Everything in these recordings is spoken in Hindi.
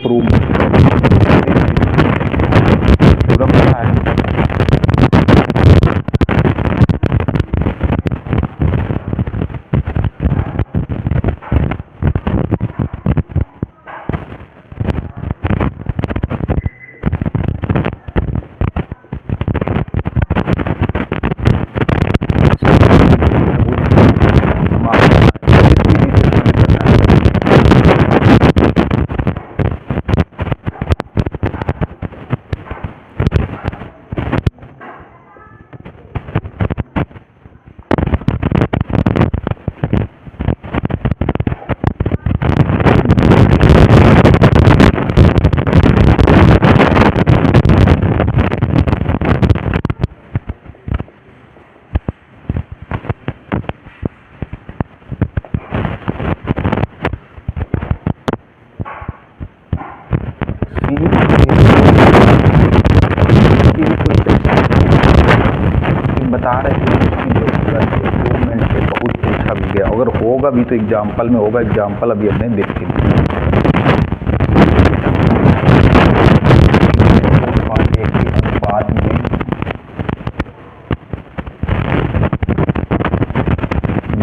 प्रूव पूरा पता है। बता रहे थे बहुत पूछा भी गया, अगर होगा भी तो एग्जाम्पल में होगा, एग्जाम्पल अभी हमने देखे अनुपात में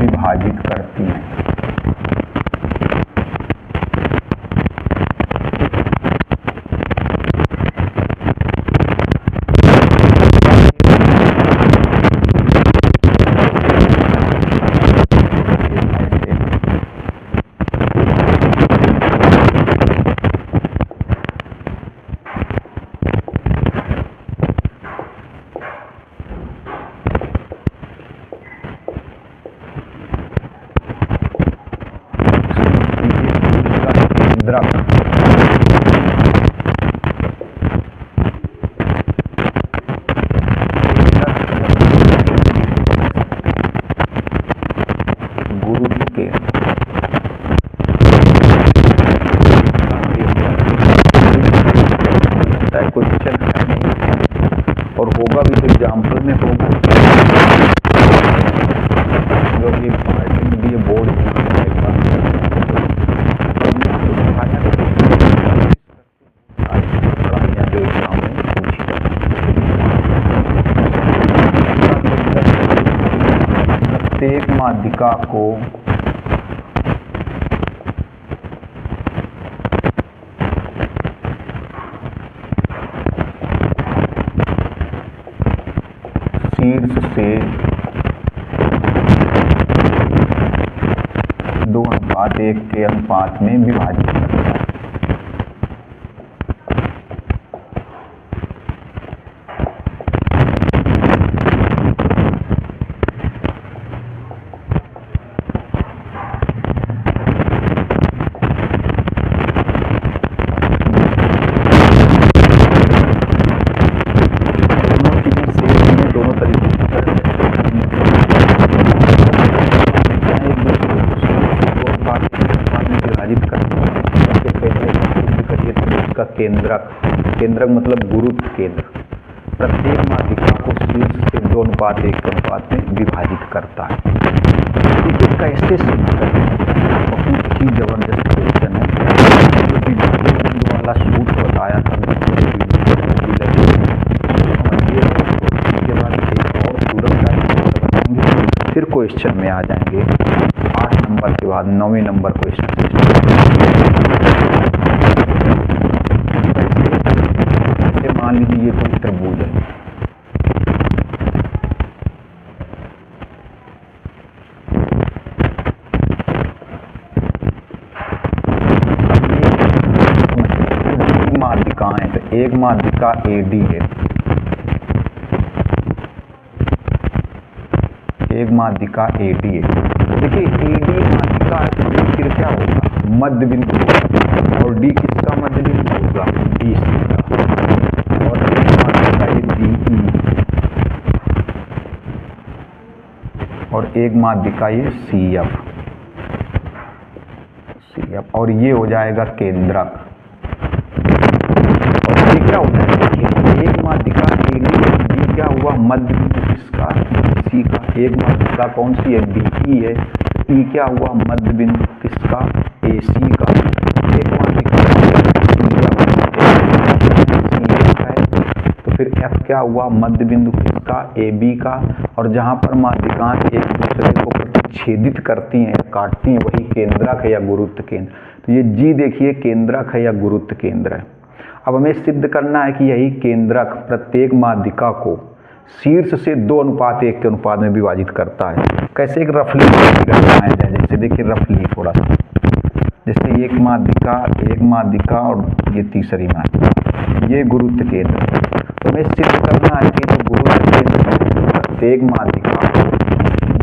विभाजित करती है। और होगा भी तो एग्जाम्पल में होगा, जो ये पार्टी में ये बोर्ड जो एग्जाम में पूछी प्रत्येक माध्यिका को शीर्ष से 2:1 के अनुपात में विभाजित करता है। केंद्रक मतलब गुरुत्व केंद्र प्रत्येक माध्यिका को शीर्ष से 2:1 के अनुपात में विभाजित करता है। इसे कैसे सिद्ध करें? बहुत ही जबरदस्त क्वेश्चन है। जो विभाजन वाला सूत्र बताया था उसके बाद एक और सूरत बताएंगे, फिर क्वेश्चन में आ जाएंगे 8 नंबर के बाद 9वें नंबर क्वेश्चन। मान लीजिए ये कोई त्रिभुज है, माध्यिकाएं, तो एक माध्यिका AD है, एक माध्यिका AD है। देखिए AD माध्यिका फिर क्या होगा, मध्य बिंदु, और D किसका मध्य बिंदु होगा, BC का, और DE, और एक माध्यिका ये CF, और ये हो जाएगा केंद्रक। और ये क्या होता है, एक माध्यिका AD, ये क्या हुआ, मध्य बिंदु किसका, BC का। एक माध्यिका कौन सी है, DE है, E क्या हुआ, मध्य बिंदु किसका, AC का। एक माध्यिका क्या हुआ, मध्य बिंदु किसका, AB का, और जहाँ पर माध्यिकाएं एक दूसरे को प्रतिच्छेदित करती हैं, काटती हैं, वही केंद्रक है या गुरुत्व केंद्र। तो ये G देखिए केंद्रक है या गुरुत्व केंद्र है। अब हमें सिद्ध करना है कि यही केंद्रक प्रत्येक माध्यिका को शीर्ष से 2:1 के अनुपात में विभाजित करता है। कैसे, एक रफली बनाया जाए, जैसे देखिए रफली थोड़ा सा, जैसे एक माध्यिका और ये तीसरी माध्यिका, ये गुरुत्व केंद्र। तो हमें सिद्ध करना है कि जो गुरुत्व केंद्र प्रत्येक माध्यिका को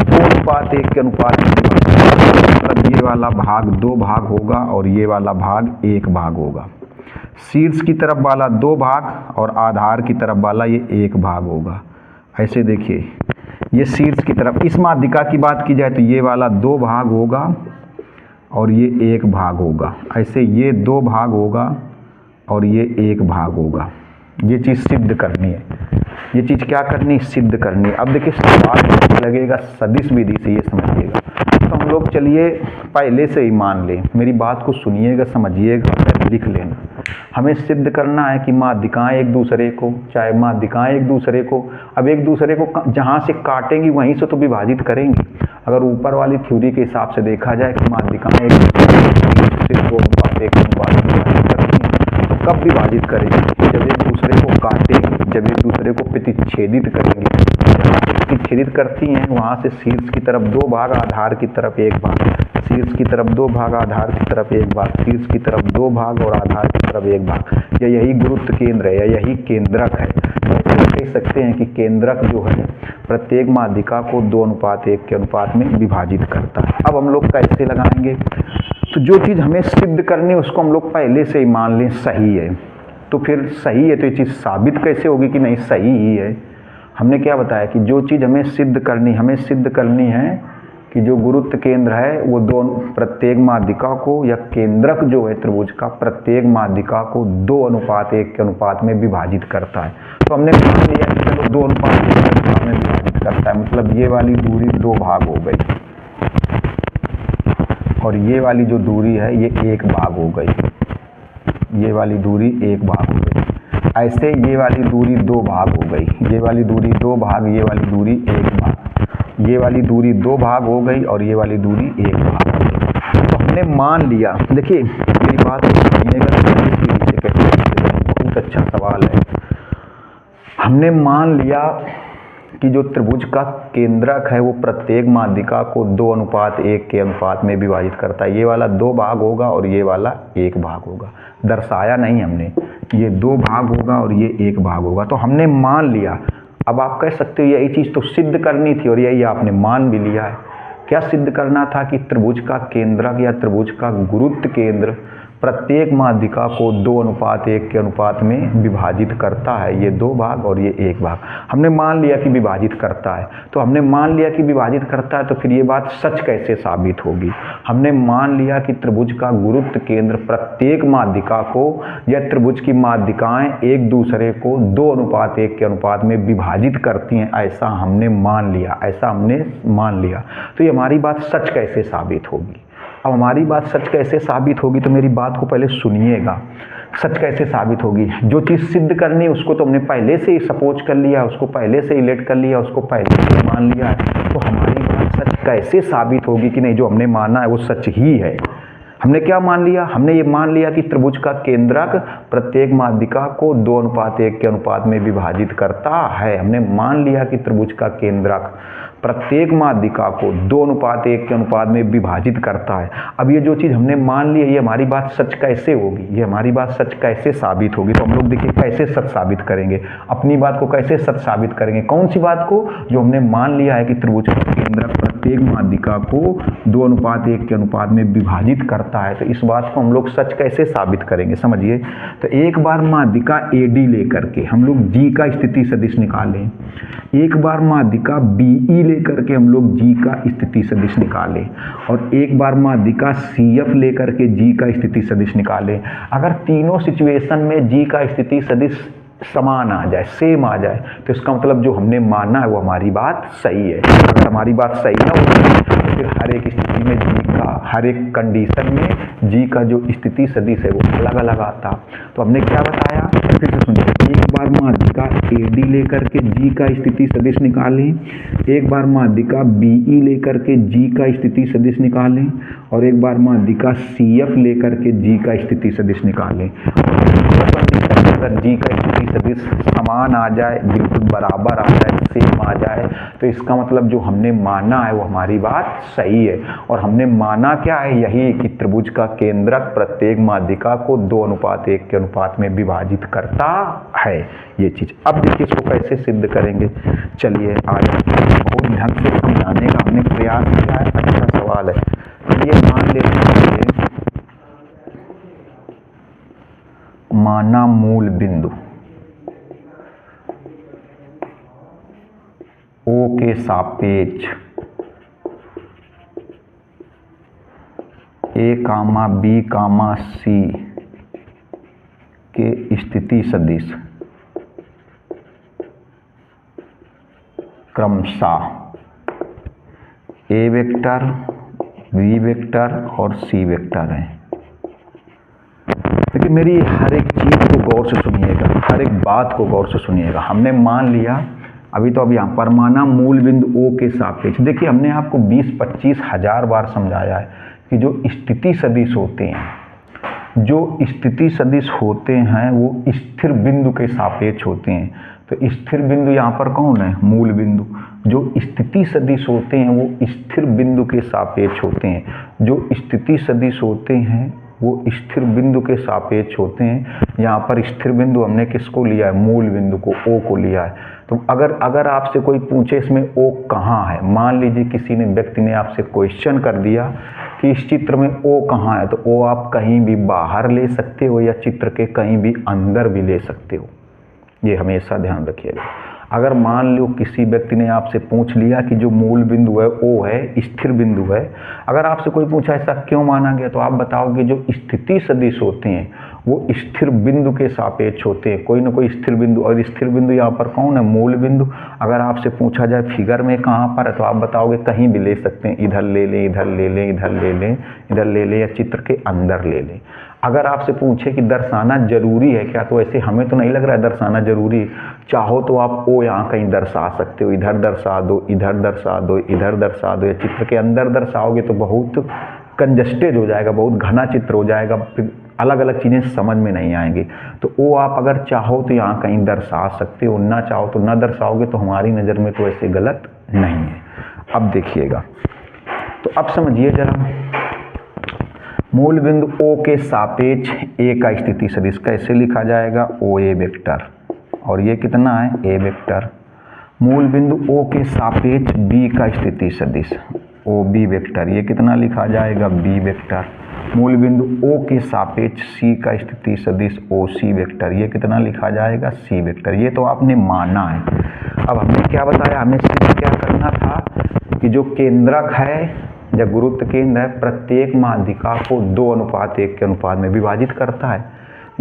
2:1 के अनुपात में विभाजित, मतलब ये वाला भाग 2 भाग होगा और ये वाला भाग 1 भाग होगा। शीर्ष की तरफ वाला 2 भाग और आधार की तरफ वाला ये 1 भाग होगा। ऐसे देखिए, ये शीर्ष की तरफ इस माध्यिका की बात की जाए तो ये वाला 2 भाग होगा और ये 1 भाग होगा। ऐसे ये 2 भाग होगा और ये 1 भाग होगा। ये चीज़ सिद्ध करनी है, ये चीज़ क्या करनी है, सिद्ध करनी है। अब देखिए सवाल लगेगा सदिश विधि से, ये समझिएगा। तो हम लोग चलिए पहले से ही मान लें, मेरी बात को सुनिएगा, समझिएगा, लिख लेना। हमें सिद्ध करना है कि माध्यिकाएं एक दूसरे को, चाहे माध्यिकाएं एक दूसरे को, अब एक दूसरे को जहाँ से काटेंगी वहीं से तो विभाजित करेंगी। अगर ऊपर वाली थ्योरी के हिसाब से देखा जाए कि माध्यिकाएं एक दूसरे को 2:1 के अनुपात में विभाजित करती हैं, तो कब विभाजित करेंगी, जब एक दूसरे को काटेंगी, जब एक दूसरे को प्रतिच्छेदित करेंगी। जहाँ से प्रतिच्छेदित करती हैं वहाँ से शीर्ष की तरफ 2 भाग, आधार की तरफ 1 भाग, शीर्ष की तरफ 2 भाग, आधार की तरफ 1 भाग, शीर्ष की तरफ 2 भाग और आधार की तरफ 1 भाग। यही गुरुत्व केंद्र है या यही केंद्रक है। ऐसे कह सकते हैं कि केंद्रक जो है प्रत्येक माध्यिका को 2:1 के अनुपात में विभाजित करता है। अब हम लोग कैसे लगाएंगे, तो जो चीज़ हमें सिद्ध करनी है उसको हम लोग पहले से ही मान लें सही है। तो फिर सही है तो ये चीज़ साबित कैसे होगी कि नहीं सही ही है। हमने क्या बताया कि जो चीज़ हमें सिद्ध करनी है कि जो गुरुत्व केंद्र है वो प्रत्येक माध्यिका को, या केंद्रक जो है त्रिभुज का प्रत्येक माध्यिका को 2:1 के अनुपात में विभाजित करता है। तो हमने मान लिया कि चलो 2:1 के अनुपात में विभाजित करता है, मतलब ये वाली दूरी 2 भाग हो गई और ये वाली जो दूरी है ये 1 भाग हो गई, ये वाली दूरी 1 भाग हो गई। ऐसे ये वाली दूरी 2 भाग हो गई, ये वाली दूरी 2 भाग, ये वाली दूरी 1 भाग, ये वाली दूरी 2 भाग हो गई और ये वाली दूरी 1 भाग हो गई। तो हमने मान लिया, देखिए मेरी बात सुनिएगा, बहुत अच्छा सवाल है। हमने मान लिया कि जो त्रिभुज का केंद्रक है वो प्रत्येक माध्यिका को 2:1 के अनुपात में विभाजित करता है। ये वाला 2 भाग होगा और ये वाला 1 भाग होगा। दर्शाया नहीं हमने, ये 2 भाग होगा और ये 1 भाग होगा। तो हमने मान लिया। अब आप कह सकते हो यही चीज़ तो सिद्ध करनी थी और यही आपने मान भी लिया है। क्या सिद्ध करना था कि त्रिभुज का केंद्रक या त्रिभुज का गुरुत्व केंद्र प्रत्येक माध्यिका को 2:1 के अनुपात में विभाजित करता है। ये 2 भाग और ये 1 भाग हमने मान लिया कि विभाजित करता है। तो हमने मान लिया कि विभाजित करता है, तो फिर ये बात सच कैसे साबित होगी। हमने मान लिया कि त्रिभुज का गुरुत्व केंद्र प्रत्येक माध्यिका को या त्रिभुज की माध्यिकाएं एक दूसरे को 2:1 के अनुपात में विभाजित करती हैं, ऐसा हमने मान लिया। तो ये हमारी बात सच कैसे साबित होगी। अब हमारी बात सच कैसे साबित होगी, तो मेरी बात को पहले सुनिएगा। सच कैसे साबित होगी, जो चीज़ सिद्ध करनी है उसको तो हमने पहले से ही सपोज कर लिया, उसको पहले से ही लेट कर लिया, उसको पहले से मान लिया है। तो हमारी बात सच कैसे साबित होगी कि नहीं, जो हमने माना है वो सच ही है। हमने क्या मान लिया, हमने ये मान लिया कि त्रिभुज का केंद्रक प्रत्येक माध्यिका को 2:1 के अनुपात में विभाजित करता है। हमने मान लिया कि त्रिभुज का केंद्रक प्रत्येक माध्यिका को 2:1 के अनुपात में विभाजित करता है। अब ये जो चीज़ हमने मान ली है, ये हमारी बात सच कैसे होगी, ये हमारी बात सच कैसे साबित होगी। तो हम लोग देखिए कैसे सच साबित करेंगे, अपनी बात को कैसे सच साबित करेंगे। कौन सी बात को, जो हमने मान लिया है कि त्रिभुज का केंद्रक प्रत्येक माध्यिका को 2:1 के अनुपात में विभाजित करता है। तो इस बात को हम लोग सच कैसे साबित करेंगे, समझिए। तो एक बार माध्यिका AD लेकर के हम लोग G का स्थिति सदिश निकालें, एक बार माध्यिका BE लेकर के हम लोग G का स्थिति सदिश निकालें, और एक बार माध्यिका CF लेकर के G का स्थिति सदिश निकालें। अगर तीनों सिचुएशन में G का स्थिति सदिश समान आ जाए, सेम आ जाए, तो इसका मतलब जो हमने माना है वो हमारी बात सही है। अगर हमारी बात सही ना होती तो फिर हर एक स्थिति में जी का, हर एक कंडीशन में जी का जो स्थिति सदिश है वो अलग अलग आता। तो हमने क्या बताया, फिर से सुनिए, एक बार माध्यिका AD लेकर के जी का स्थिति सदिश निकालें, एक बार माध्यिका BE लेकर के जी का स्थिति सदिश निकालें, और एक बार माध्यिका CF लेकर के जी का स्थिति सदिश निकालें। अगर जी का स्थिति सदिश समान आ जाए, बिल्कुल बराबर आ जाए, सेम आ जाए, तो इसका मतलब जो हमने माना है वो हमारी बात सही है। और हमने माना क्या है, यही कि त्रिभुज का केंद्रक प्रत्येक माध्यिका को 2:1 के अनुपात में विभाजित करता है, ये चीज। अब देखिए इसको कैसे सिद्ध करेंगे, चलिए आज बहुत ढंग से समझाने का हमने प्रयास किया है। अच्छा सवाल है, चलिए मान लेते हैं माना मूल बिंदु O के सापेक्ष A, B, C के स्थिति सदिश क्रमशः A वेक्टर, B वेक्टर और C वेक्टर है। देखिए मेरी हर एक चीज को गौर से सुनिएगा, हर एक बात को गौर से सुनिएगा। हमने मान लिया अभी तो अब यहाँ पर माना मूल बिंदु O के सापेक्ष। देखिए हमने आपको 20-25 हजार बार समझाया है कि जो स्थिति सदिश होते हैं, जो स्थिति सदिश होते हैं वो स्थिर बिंदु के सापेक्ष होते हैं। तो स्थिर बिंदु यहाँ पर कौन है, मूल बिंदु। जो स्थिति सदिश होते हैं वो स्थिर बिंदु के सापेक्ष होते हैं। जो स्थिति सदिश होते हैं वो स्थिर बिंदु के सापेक्ष होते हैं। यहाँ पर स्थिर बिंदु हमने किसको लिया है, मूल बिंदु को, O को लिया है। तो अगर आपसे कोई पूछे इसमें O कहाँ है, मान लीजिए किसी ने व्यक्ति ने आपसे क्वेश्चन कर दिया कि इस चित्र में O कहाँ है, तो O आप कहीं भी बाहर ले सकते हो या चित्र के कहीं भी अंदर भी ले सकते हो, ये हमेशा ध्यान रखिएगा। अगर मान लो किसी व्यक्ति ने आपसे पूछ लिया कि जो मूल बिंदु है O है, स्थिर बिंदु है, अगर आपसे कोई पूछा ऐसा क्यों माना गया, तो आप बताओगे जो स्थिति सदिश होते हैं वो स्थिर बिंदु के सापेक्ष होते हैं, कोई ना कोई स्थिर बिंदु। और स्थिर बिंदु यहाँ पर कौन है, मूल बिंदु। अगर आपसे पूछा जाए फिगर में कहाँ पर है, तो आप बताओगे कहीं भी ले सकते हैं, इधर ले लें, इधर ले लें, इधर ले लें, इधर ले लें, या चित्र के अंदर ले लें। अगर आपसे पूछे कि दर्शाना जरूरी है क्या, तो ऐसे हमें तो नहीं लग रहा है दर्शाना जरूरी। चाहो तो आप O यहाँ कहीं दर्शा सकते हो, इधर दर्शा दो, इधर दर्शा दो, इधर दर्शा दो, या चित्र के अंदर दर्शाओगे तो बहुत कंजस्टेड हो जाएगा, बहुत घना चित्र हो जाएगा, फिर अलग अलग चीज़ें समझ में नहीं आएंगी। तो O आप अगर चाहो तो यहाँ कहीं दर्शा सकते हो, ना चाहो तो ना दर्शाओगे, तो हमारी नज़र में तो ऐसे गलत नहीं है। अब देखिएगा, तो अब समझिए जरा, मूल बिंदु O के सापेक्ष A का स्थिति सदिश कैसे लिखा जाएगा, OA वेक्टर, और ये कितना है, A वेक्टर। मूल बिंदु O के सापेक्ष B का स्थिति सदिश OB वेक्टर, ये कितना लिखा जाएगा, B वेक्टर। मूल बिंदु O के सापेक्ष C का स्थिति सदिश OC वेक्टर, ये कितना लिखा जाएगा, C वेक्टर। ये तो आपने माना है। अब हमने क्या बताया, हमें सिर्फ क्या करना था कि जो केंद्रक है या गुरुत्व केंद्र है प्रत्येक माध्यिका को 2:1 के अनुपात में विभाजित करता है।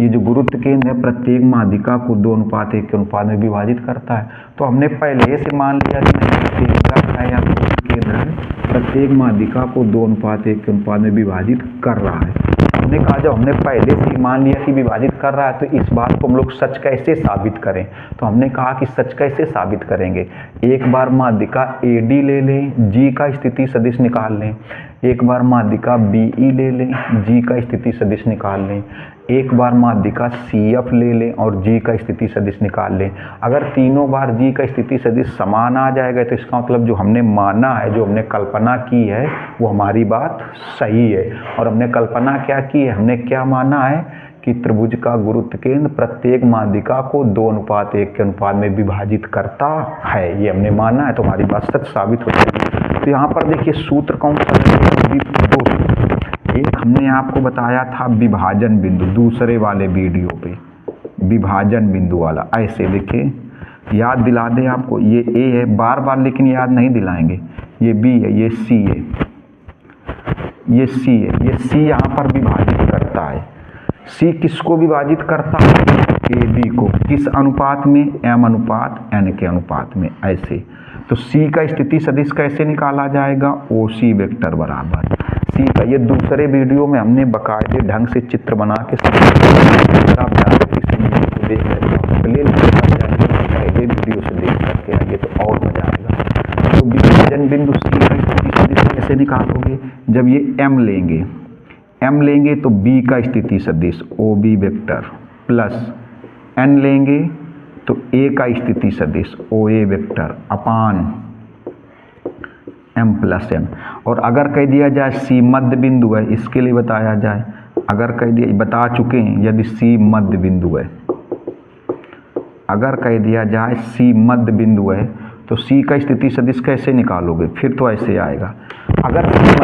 ये जो गुरुत्व केंद्र है प्रत्येक माध्यिका को 2:1 के अनुपात में विभाजित करता है। तो हमने पहले से मान लिया कि नहीं, केंद्रक है या गुरुत्व केंद्र है प्रत्येक माध्यिका को 2:1 के अनुपात में विभाजित कर रहा है। हमने कहा जब हमने पहले से ही मान लिया कि विभाजित कर रहा है, तो इस बात को हम लोग सच कैसे साबित करें। तो हमने कहा कि सच कैसे साबित करेंगे, एक बार माध्यिका AD ले लें, G का स्थिति सदिश निकाल लें, एक बार माध्यिका BE ले लें, G का स्थिति सदिश निकाल लें, एक बार माध्यिका CF ले लें और G का स्थिति सदिश निकाल लें। अगर तीनों बार G का स्थिति सदिश समान आ जाएगा, तो इसका मतलब जो हमने माना है, जो हमने कल्पना की है, वो हमारी बात सही है। और हमने कल्पना क्या की है, हमने क्या माना है कि त्रिभुज का गुरुत्व केंद्र प्रत्येक माध्यिका को 2:1 के अनुपात में विभाजित करता है, ये हमने माना है। तो हमारी बात सच साबित हो जाएगी। तो यहाँ पर देखिए सूत्र कौन सा है, दो सूत्र। एक हमने आपको बताया था विभाजन बिंदु, दूसरे वाले वीडियो पे विभाजन बिंदु वाला, ऐसे देखिए याद दिला दें आपको, ये A है, बार बार लेकिन याद नहीं दिलाएंगे, ये B है, ये C है, ये C है, ये C यहाँ पर विभाजित करता है, सी किसको विभाजित करता है, ए बी को, किस अनुपात में, एम अनुपात एन के अनुपात में, ऐसे। तो सी का स्थिति सदिश कैसे निकाला जाएगा, ओ सी वेक्टर बराबर सी का, ये दूसरे वीडियो में हमने बाकायदे ढंग से चित्र बना के आप देख पहले वीडियो से देख करके आइए तो और मजा आएगा। तो विभाजन बिंदु सी का स्थिति सदिश कैसे निकालोगे, जब ये एम लेंगे तो बी का स्थिति सदिश O B vector plus n लेंगे तो ए का स्थिति सदिश ओ ए वेक्टर अपान एम प्लस एन। और अगर कह दिया जाए सी मध्य बिंदु है, इसके लिए बताया जाए, अगर कह दिया, बता चुके हैं, यदि सी मध्य बिंदु है, अगर कह दिया जाए सी मध्य बिंदु है तो सी का स्थिति सदिश कैसे निकालोगे, फिर तो ऐसे आएगा। अगर सी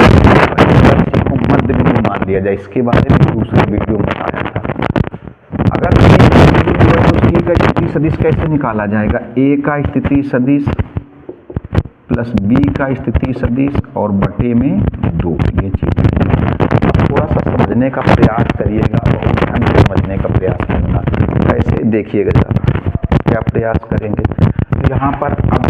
को मध्य बिंदु मान लिया जाए, इसके बारे में दूसरे वीडियो में बताया था। अगर सी मध्य बिंदु है तो सी का स्थिति सदिश कैसे निकाला जाएगा, ए का स्थिति सदिश प्लस बी का स्थिति सदिश और बटे में 2, ये चीज थोड़ा सा समझने का प्रयास करिएगा, बहुत ध्यान से समझने का प्रयास करना। कैसे देखिएगा क्या प्रयास करेंगे। तो यहाँ पर अब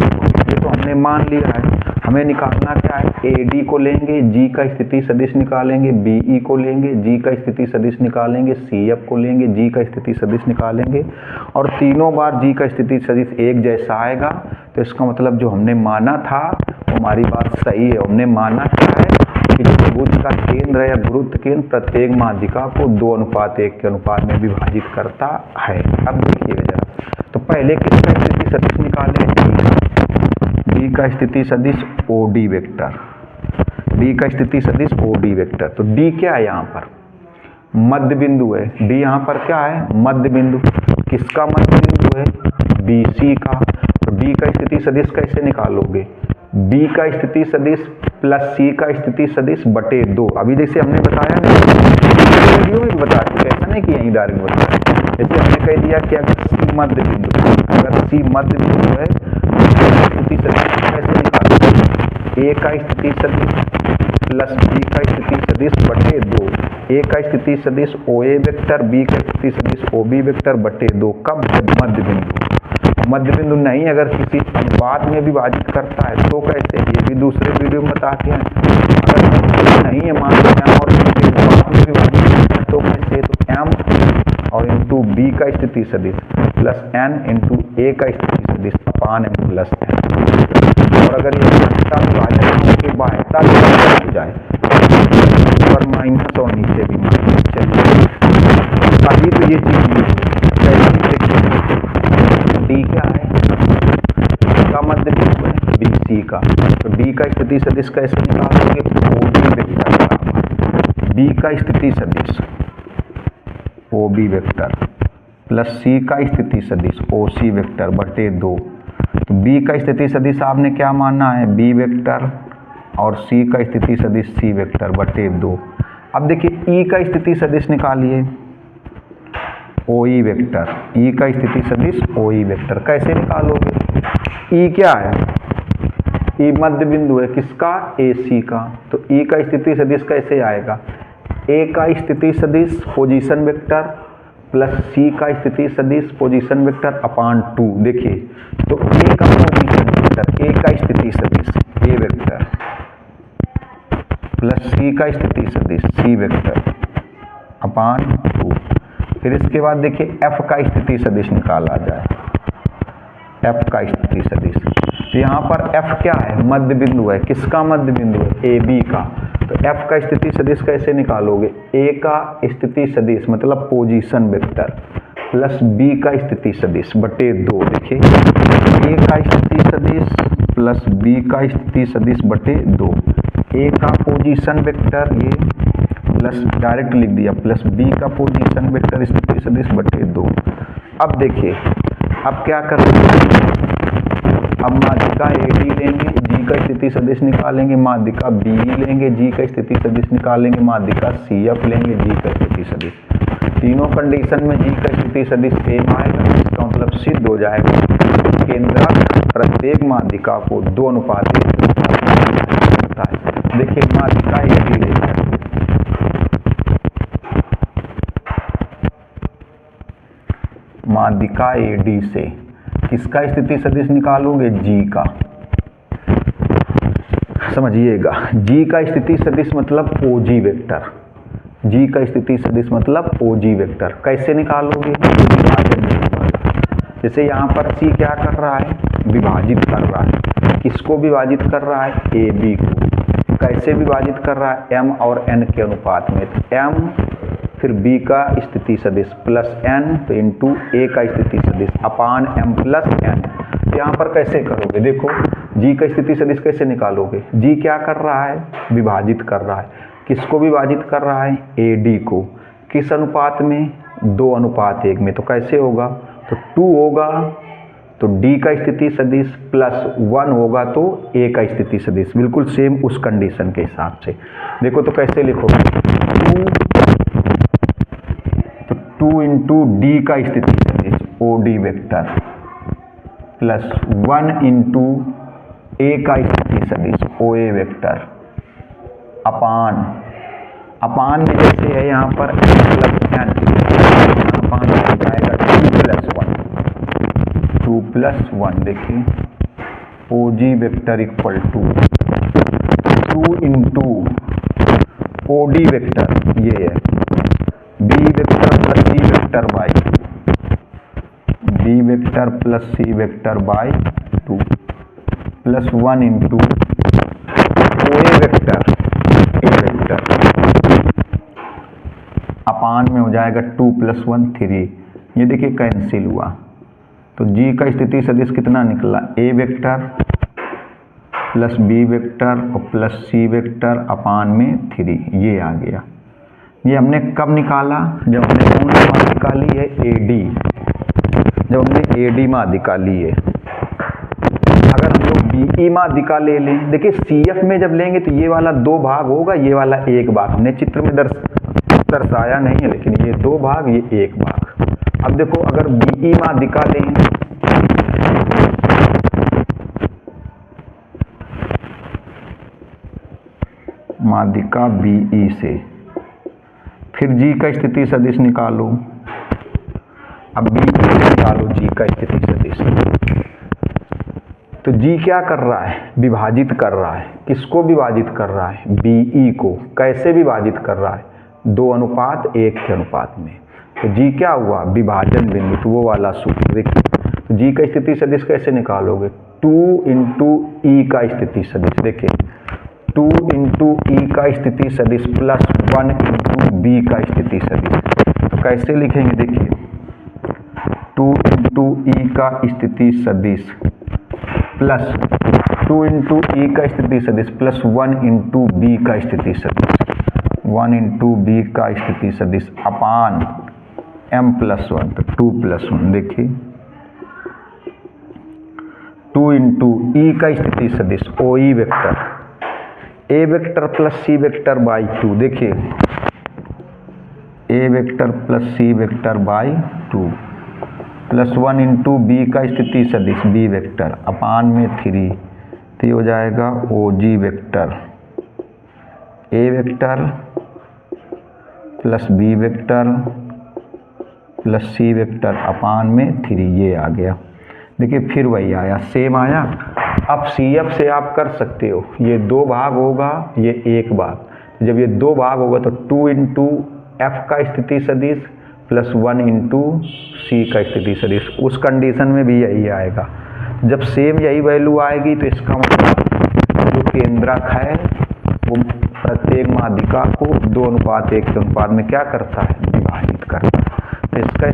ये तो हमने मान लिया है, हमें निकालना क्या है, ए डी को लेंगे, जी का स्थिति सदिश निकालेंगे, बी ई को लेंगे, जी का स्थिति सदिश निकालेंगे, सी एफ को लेंगे, जी का स्थिति सदिश निकालेंगे, और तीनों बार जी का स्थिति सदिश एक जैसा आएगा। तो इसका मतलब जो हमने माना था वो हमारी बात सही है। हमने माना क्या है कि जो त्रिभुज का केंद्र है या गुरुत्व केंद्र प्रत्येक माध्यिका को 2:1 के अनुपात में विभाजित करता है। अब देखिएगा जरा, तो पहले किसका स्थिति सदिश निकालें, डी का स्थिति सदिश ओ डी वेक्टर, डी का स्थिति सदिश ओ डी वेक्टर। तो डी क्या है, यहाँ पर मध्य बिंदु है, डी यहाँ पर क्या है, मध्य बिंदु। किसका मध्य बिंदु है, बी सी का। तो डी का स्थिति सदिश कैसे निकालोगे, बी का स्थिति सदिश प्लस सी का स्थिति सदिश बटे 2। अभी जैसे हमने बताया ना, वीडियो में बता चुके, ऐसा नहीं कि यहीं डायरेक्ट बताया। जैसे हमने कह दिया कि अगर सी मध्य बिंदु, अगर सी मध्य बिंदु है तो स्थिति सदिश कैसे निकालोगे, ए का स्थिति सदिश प्लस बी का स्थिति सदिश बटे 2, ए का स्थिति सदिश ओ ए वेक्टर, बी का स्थिति सदिश ओ बी वेक्टर बटे 2। कब, मध्य बिंदु। मध्य बिंदु नहीं अगर किसी अनुपात में विभाजित करता है तो कैसे, ये भी दूसरे वीडियो में बताते हैं। अगर नहीं है, मान लो एम और बी के अनुपात में विभाजित तो कैसे, तो एम और इंटू बी का स्थिति सदिश प्लस एन इंटू ए का स्थिति सदिश अपान एम प्लस एन। और अगर ये विभाजन के बाह्यता हो जाए ऊपर माइनस और नीचे भी माइनस, चलिए अभी तो ये चीज डी क्या है, इसका मध्य बिंदु है बी सी का। तो डी का स्थिति सदिश कैसे निकालेंगे, ओ बी वेक्टर, बी का स्थिति सदिश ओ बी वेक्टर प्लस सी का स्थिति सदिश ओ सी वेक्टर बटे 2। तो बी का स्थिति सदिश आपने क्या माना है, बी वेक्टर, और सी का स्थिति सदिश सी वेक्टर बटे 2। अब देखिए ई का स्थिति सदिश निकालिए, ओ ई वेक्टर, ई का स्थिति सदिश ओ ई वेक्टर कैसे निकालोगे, ई क्या है, ई मध्य बिंदु है किसका, ए सी का। तो ई का स्थिति सदिश कैसे आएगा, ए का स्थिति सदिश पोजीशन वेक्टर प्लस सी का स्थिति सदिश पोजीशन वेक्टर अपान 2। देखिए तो ए का पोजीशन वेक्टर, ए का स्थिति सदिश ए वेक्टर प्लस सी का स्थिति सदिश सी वेक्टर अपान 2। फिर इसके बाद देखिए एफ का स्थिति सदिश निकाला जाए, एफ का स्थिति सदिश। तो यहाँ पर एफ क्या है, मध्य बिंदु है, किसका मध्य बिंदु है, ए बी का। तो एफ का स्थिति सदिश कैसे निकालोगे, ए का स्थिति सदिश मतलब पोजीशन वेक्टर प्लस बी का स्थिति सदिश बटे 2। देखिए ए का स्थिति सदिश प्लस बी का स्थिति सदिश बटे 2, ए का पोजीशन वेक्टर ये प्लस डायरेक्ट लिख दिया प्लस बी का पोजीशन वेक्टर स्थिति सदिश बटे 2। अब देखिए अब क्या करेंगे, अब माध्यिका ए डी लेंगे, जी का स्थिति सदिश निकालेंगे, माध्यिका बी ई लेंगे, जी का स्थिति सदिश निकालेंगे, माध्यिका सी एफ लेंगे, जी का स्थिति सदिश। तीनों कंडीशन में जी का स्थिति सदिश सेम आएगा, इसका मतलब सिद्ध हो जाएगा केंद्रक प्रत्येक माध्यिका को 2:1 होता है। देखिए माध्यिका ए डी लेंगे, माध्यिका AD से किसका स्थिति सदिश निकालोगे? G का। समझिएगा, G का स्थिति सदिश मतलब OG वेक्टर। G का स्थिति सदिश मतलब OG वेक्टर। कैसे निकालोगे? जैसे यहाँ पर C क्या कर रहा है? विभाजित कर रहा है। किसको विभाजित कर रहा है? AB को। कैसे विभाजित कर रहा है? M और N के अनुपात में। तो M फिर B का स्थिति सदिश प्लस N तो इंटू A का स्थिति सदिश अपान M प्लस N। तो यहाँ पर कैसे करोगे? देखो, G का स्थिति सदिश कैसे निकालोगे? G क्या कर रहा है? विभाजित कर रहा है। किसको विभाजित कर रहा है? AD को। किस अनुपात में? 2:1 में। तो कैसे होगा? तो 2 होगा तो D का स्थिति सदिश प्लस 1 होगा तो A का स्थिति सदिश। बिल्कुल सेम उस कंडीशन के हिसाब से। देखो तो कैसे लिखोगे? 2 इंटू D का स्थिति सदिश OD vector plus 1 into A का स्थिति सदिश OA वेक्टर अपान में जैसे है यहाँ पर प्लस N, अपान हो जाएगा 2 प्लस 1। देखिए OG vector equal to 2 into OD vector, ये है B vector plus C vector by B vector plus C vector by 2 plus 1 into OA vector A vector upon में हो जाएगा 2 प्लस 1 3। ये देखिए कैंसिल हुआ तो G का स्थिति सदिश कितना निकला? A vector plus B vector और प्लस C वेक्टर अपान में 3, ये आ गया। ये हमने कब निकाला? जब हमने कौन सी माध्यिका ली है? AD। जब हमने AD माध्यिका ली है। अगर हम लोग BE माध्यिका ले लें, देखिए CF में जब लेंगे तो ये वाला 2 भाग होगा, ये वाला 1 भाग। हमने चित्र में दर्शाया नहीं है, लेकिन ये 2 भाग, ये 1 भाग। अब देखो, अगर BE माध्यिका लें, माध्यिका BE से फिर G का स्थिति सदिश निकालो। अब BE से निकालो G का स्थिति सदिश। तो G क्या कर रहा है? विभाजित कर रहा है। किसको विभाजित कर रहा है? BE को। कैसे विभाजित कर रहा है? 2:1 के अनुपात में। तो G क्या हुआ? विभाजन बिंदु। तो वो वाला सूत्र देखिए। तो G का स्थिति सदिश कैसे निकालोगे? 2 इंटू E का स्थिति सदिश। देखिए 2 इंटू E का स्थिति सदिश प्लस 1 इंटू B का स्थिति सदिश। तो कैसे लिखेंगे? देखिए 2 इंटू E का स्थिति सदिश प्लस 2 इंटू E का स्थिति सदिश प्लस 1 इंटू B का स्थिति सदिश 1 इंटू B का स्थिति सदिश अपान M प्लस 1 तो 2 प्लस 1। देखिए 2 इंटू E का स्थिति सदिश OE vector A vector plus C vector by 2। देखिए A vector plus C vector by 2 plus 1 into B का स्थिति सदिश B वेक्टर अपान में 3। तो हो जाएगा OG vector A vector plus B vector plus C vector upon में 3, ये आ गया। देखिए फिर वही आया, सेम आया। अब CF से आप कर सकते हो, ये 2 भाग होगा, ये 1 भाग। जब ये 2 भाग होगा तो 2 इंटू F का स्थिति सदिश प्लस 1 इंटू C का स्थिति सदिश। उस कंडीशन में भी यही आएगा। जब सेम यही वैल्यू आएगी तो इसका मतलब जो केंद्रक है वो प्रत्येक माध्यिका को 2:1 के अनुपात में क्या करता है? विभाजित करता है। तो इसका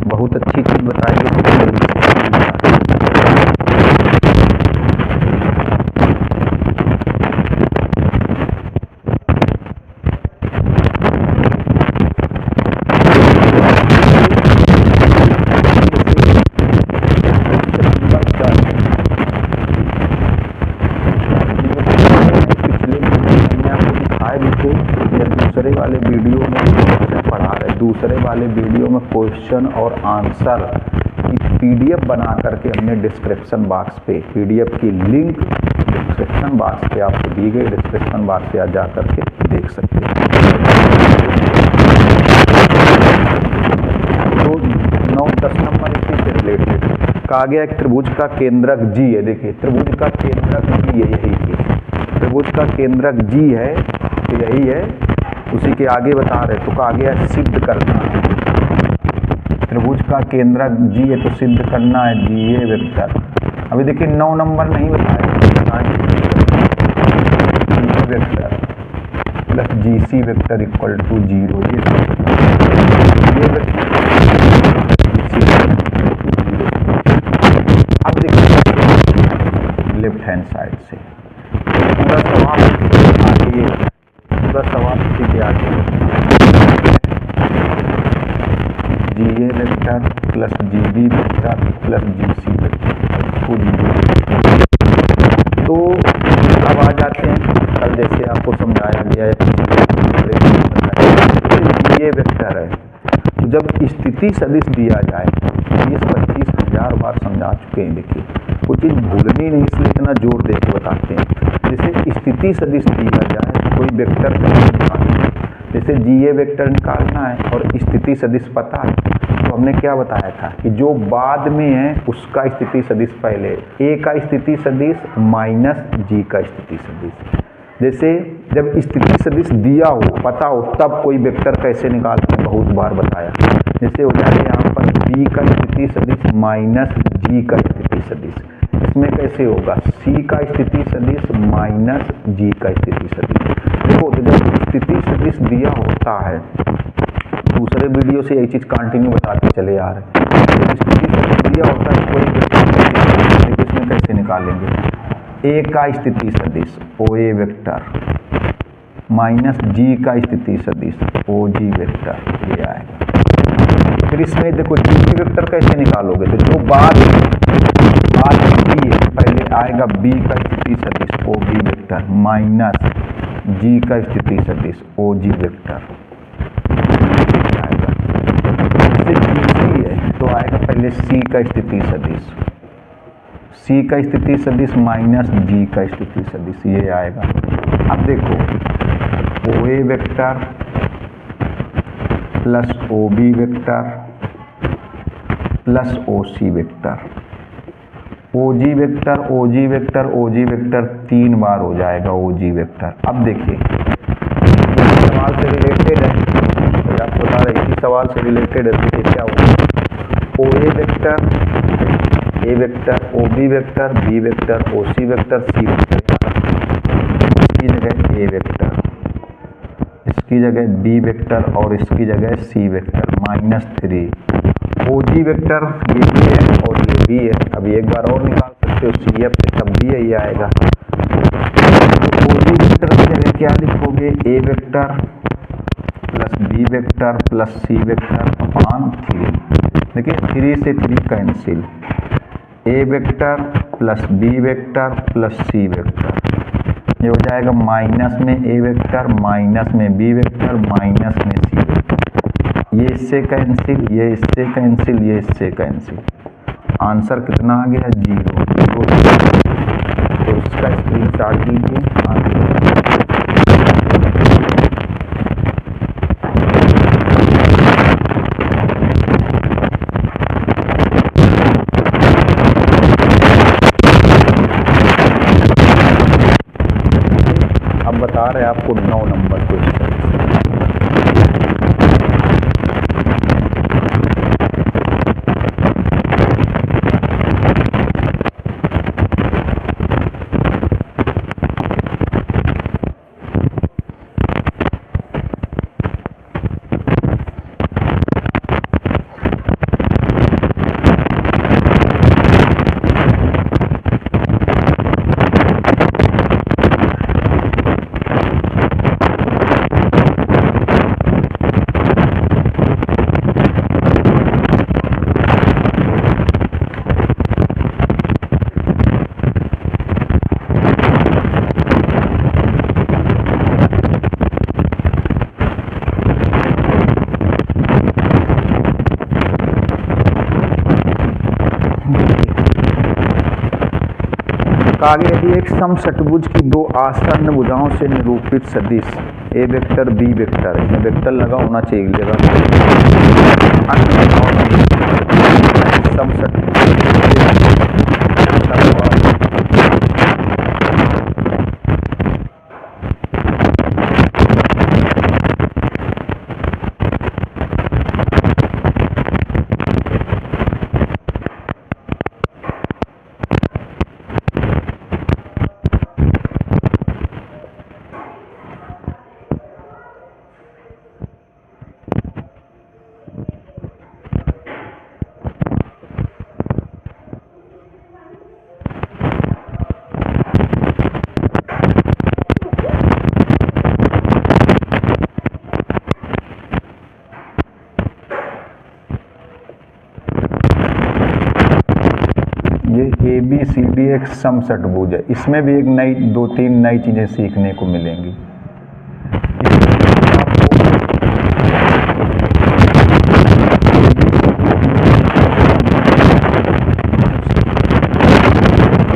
बहुत अच्छी चीज बताई है। दूसरे वाले वीडियो में क्वेश्चन और आंसर की PDF बना करके हमने डिस्क्रिप्शन बॉक्स पे PDF की लिंक डिस्क्रिप्शन बॉक्स पे आपको दी गई, डिस्क्रिप्शन बॉक्स पे जा करके देख सकते हैं। कहा गया एक त्रिभुज का केंद्रक जी है। देखिए त्रिभुज का केंद्रक जी है, यही है त्रिभुज का केंद्रक जी है, तो यही है, उसी के आगे बता रहे। तो कहा गया सिद्ध करना है, त्रिभुज का केंद्रक जी है तो सिद्ध करना है जी ए वेक्टर। अभी देखिए 9 नंबर नहीं बताया, vector plus G C vector equal to 0, ये वेक्टर। अब देखिए लेफ्ट हैंड साइड से पूरा सवाल आगे, पूरा सवाल इसी के आगे, G A vector plus G B vector plus G C vector को 0। तो अब आ जाते हैं कल जैसे आपको समझाया गया है, ये वेक्टर है। तो जब स्थिति सदिश दिया जाए, 20-25,000 बार समझा चुके हैं। देखिए कोई चीज़ भूलनी नहीं, इसलिए इतना जोर दे के बताते हैं। जैसे स्थिति सदिश दिया जाए, कोई वेक्टर निकालना, जैसे जी ए वेक्टर निकालना है और स्थिति सदिश पता है, तो हमने क्या बताया था कि जो बाद में है उसका स्थिति सदिश पहले, ए का स्थिति सदिश माइनस जी का स्थिति सदिश। जैसे जब स्थिति सदिश दिया हो, पता हो, तब कोई वेक्टर कैसे निकालते हैं, बहुत बार बताया। जैसे हो जाए यहाँ पर बी का स्थिति सदिश माइनस जी का स्थिति सदिश, इसमें कैसे होगा सी का स्थिति सदिश माइनस जी का स्थिति सदिश। देखो तो जब स्थिति सदिश दिया होता है, दूसरे वीडियो से यही चीज़ कंटिन्यू बताते चले आ रहे हैं। जब स्थिति सदिश दिया होता है कोई वेक्टर, इसमें कैसे निकालेंगे, ए का स्थिति सदिश ओ ए वेक्टर माइनस जी का स्थिति सदिश ओ जी वेक्टर, ये आएगा। फिर इसमें देखो जी के वेक्टर कैसे निकालोगे, तो जो बाद बी है पहले आएगा बी का स्थिति सदिश ओ बी वेक्टर माइनस जी का स्थिति सदिश ओ जी वेक्टर आएगा। जैसे जी सी है तो आएगा पहले सी का स्थिति सदिश, सी का स्थिति सदिश माइनस जी का स्थिति सदिश, ये आएगा। अब देखो O A vector plus O B vector plus O C vector, O G vector O G vector O G vector 3 बार हो जाएगा ओ जी वेक्टर। अब देखिए सवाल से रिलेटेड है, तो आपको बता रहे इसी सवाल से रिलेटेड है। देखिए क्या होगा, O A vector O B vector B vector O C vector C vector, इसकी जगह ए वेक्टर, इसकी जगह बी वेक्टर और इसकी जगह सी वेक्टर -3 ओ जी वेक्टर, ये भी है और ये भी है। अभी एक बार और निकाल सकते हो सी एफ से, तब भी यही आएगा। ओ जी वेक्टर की जगह क्या लिखोगे, A vector plus B vector plus C vector upon 3। देखिए 3 से 3 cancel, A vector plus B vector plus C vector, ये हो जाएगा माइनस में ए वेक्टर माइनस में बी वेक्टर माइनस में सी वेक्टर, ये इससे कैंसिल, ये इससे कैंसिल, ये इससे कैंसिल। आंसर कितना आ गया 0। तो इसका स्क्रीनशॉट लीजिए। बता रहे आपको 9 नंबर क्वेश्चन। कहा गया कि एक समषटभुज की 2 आसन्न भुजाओं से निरूपित सदिश ए वेक्टर बी वेक्टर, इसमें वेक्टर लगा होना चाहिए जगह, ये ABCD एक सम षटभुज है, इसमें भी एक नई 2-3 नई चीजें सीखने को मिलेंगी।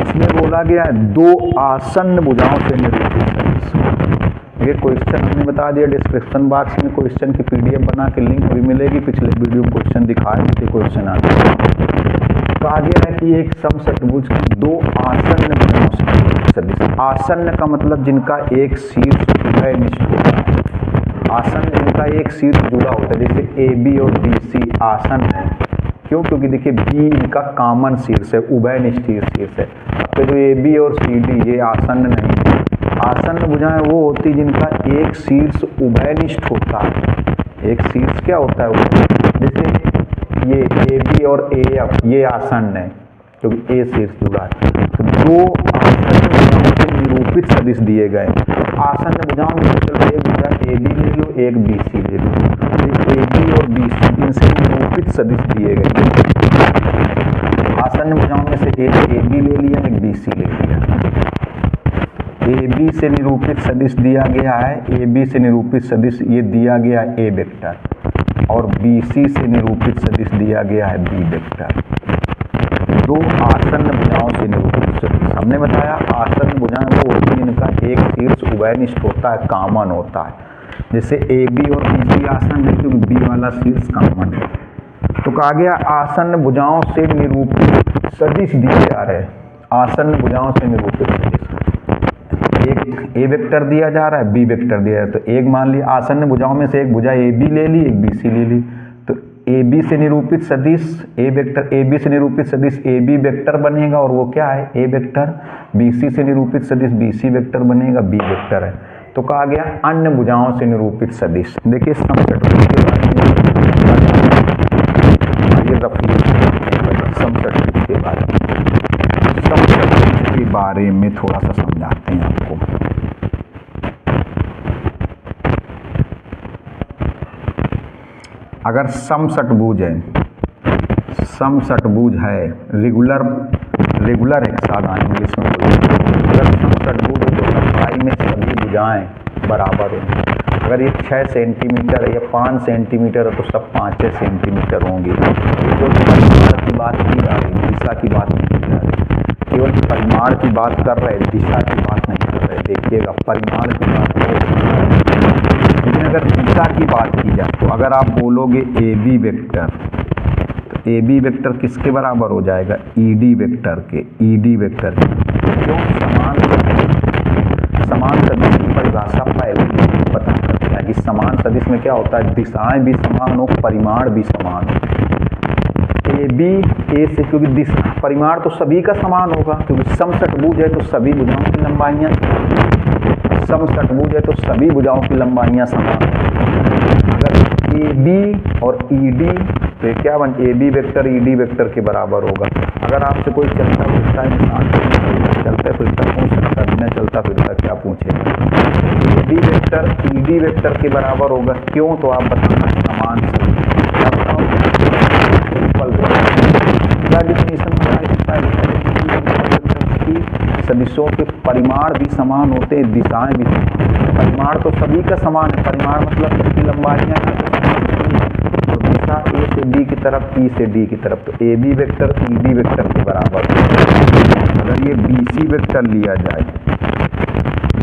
इसमें बोला गया है दो आसन्न भुजाओं से निरूपित सदिश। ये क्वेश्चन हमने बता दिया, डिस्क्रिप्शन बॉक्स में क्वेश्चन की PDF बना के लिंक भी मिलेगी, पिछले वीडियो में क्वेश्चन दिखाए थे, क्वेश्चन आते हैं। कहा गया है कि एक सम षटभुज की दो आसन्न भुजाओं से निरूपित सदिश। आसन्न का मतलब जिनका एक शीर्ष उभयनिष्ठ होता है। आसन्न जिनका एक शीर्ष जुड़ा होता है, जैसे AB और BC आसन्न है। क्यों? क्योंकि देखिए B इनका कॉमन शीर्ष है, उभयनिष्ठ शीर्ष है। तो जो AB और CD ये आसन्न नहीं है। आसन्न भुजाएं वो होती जिनका एक शीर्ष उभयनिष्ठ होता है। एक शीर्ष क्या होता है? जैसे ये AB और AF ये आसन्न है क्योंकि A शीर्ष जुड़ा है। तो दो आसन्न भुजाओं से निरूपित सदिश दिए गए। आसन्न भुजाओं में चलो एक भुजा AB ले लो, एक BC ले लो। AB और BC इनसे निरूपित सदिश दिए गए। आसन्न भुजाओं में से एक AB ले लिया, एक BC ले लिया। AB से निरूपित सदिश दिया गया है, AB से निरूपित सदिश ये दिया गया है A वेक्टर, और BC से निरूपित सदिश दिया गया है B वेक्टर। दो आसन्न भुजाओं से निरूपित सदिश हमने बताया। आसन्न भुजाएं वो होती हैं जिनका एक शीर्ष उभयनिष्ठ होता है, कॉमन होता है। जैसे AB और BC आसन्न है क्योंकि B वाला शीर्ष कॉमन है। तो कहा गया आसन्न भुजाओं से निरूपित सदिश दिए जा रहे हैं। आसन्न भुजाओं से निरूपित सदिश, एक A वेक्टर दिया जा रहा है, B वेक्टर दिया है। तो एक मान लिया आसन्न भुजाओं में से एक भुजा AB ले ली, एक BC ले ली। तो AB से निरूपित सदिश A वेक्टर, AB से निरूपित सदिश AB वेक्टर बनेगा, और वो क्या है? A vector. BC से निरूपित सदिश BC वेक्टर बनेगा, B वेक्टर है। तो कहा गया अन्य भुजाओं से निरूपित सदिश। देखिए सम षटभुज के बारे में, सम षटभुज के बारे में, सम षटभुज के बारे में थोड़ा सा समझाते हैं आपको। अगर सम षटभुज है, सम षटभुज है, रेगुलर एक साधारण इंग्लिश में बोलते हैं। अगर सम षटभुज है तो लंबाई में सभी भुजाएं बराबर होंगी। अगर ये 6 सेंटीमीटर है या 5 सेंटीमीटर है तो सब 5 सेंटीमीटर होंगी। केवल परिमाण की बात की जा रही, दिशा की बात नहीं की जा रही। केवल परिमाण की बात कर रहे, दिशा की बात नहीं कर रहे। देखिएगा परिमाण की बात कर रहे, लेकिन अगर दिशा की बात की जाए तो अगर आप बोलोगे AB वेक्टर, तो AB वेक्टर किसके बराबर हो जाएगा? ED वेक्टर के, ED वेक्टर के। क्यों? समान सदिश की परिभाषा पहले पता करते हैं कि समान सदिश में क्या होता है? दिशाएं भी समान हो, परिमाण भी समान हो। AB A से, क्योंकि परिमाण तो सभी का समान होगा, क्योंकि सम षटभुज है तो सभी भुजाओं की लंबाइयां, सम षटभुज है तो सभी भुजाओं की लंबाइयां समान। अगर AB और ED तो क्या बन? AB वेक्टर ED वेक्टर के बराबर होगा। अगर आपसे कोई चलता फिरता इंसान, चलता फिरता पूछ सकता है, बिना चलता फिरता क्या पूछेगा? AB वेक्टर ED वेक्टर के बराबर होगा। क्यों? तो आप बताना समान सदिशों के परिमाण भी समान होते हैं, दिशाएं भी समान। परिमाण तो सभी का समान है, परिमाण मतलब सबकी लंबाइयां तो दिशा A से B की तरफ, E से D की तरफ। तो AB वेक्टर ED वेक्टर के बराबर। अगर ये BC वेक्टर लिया जाए,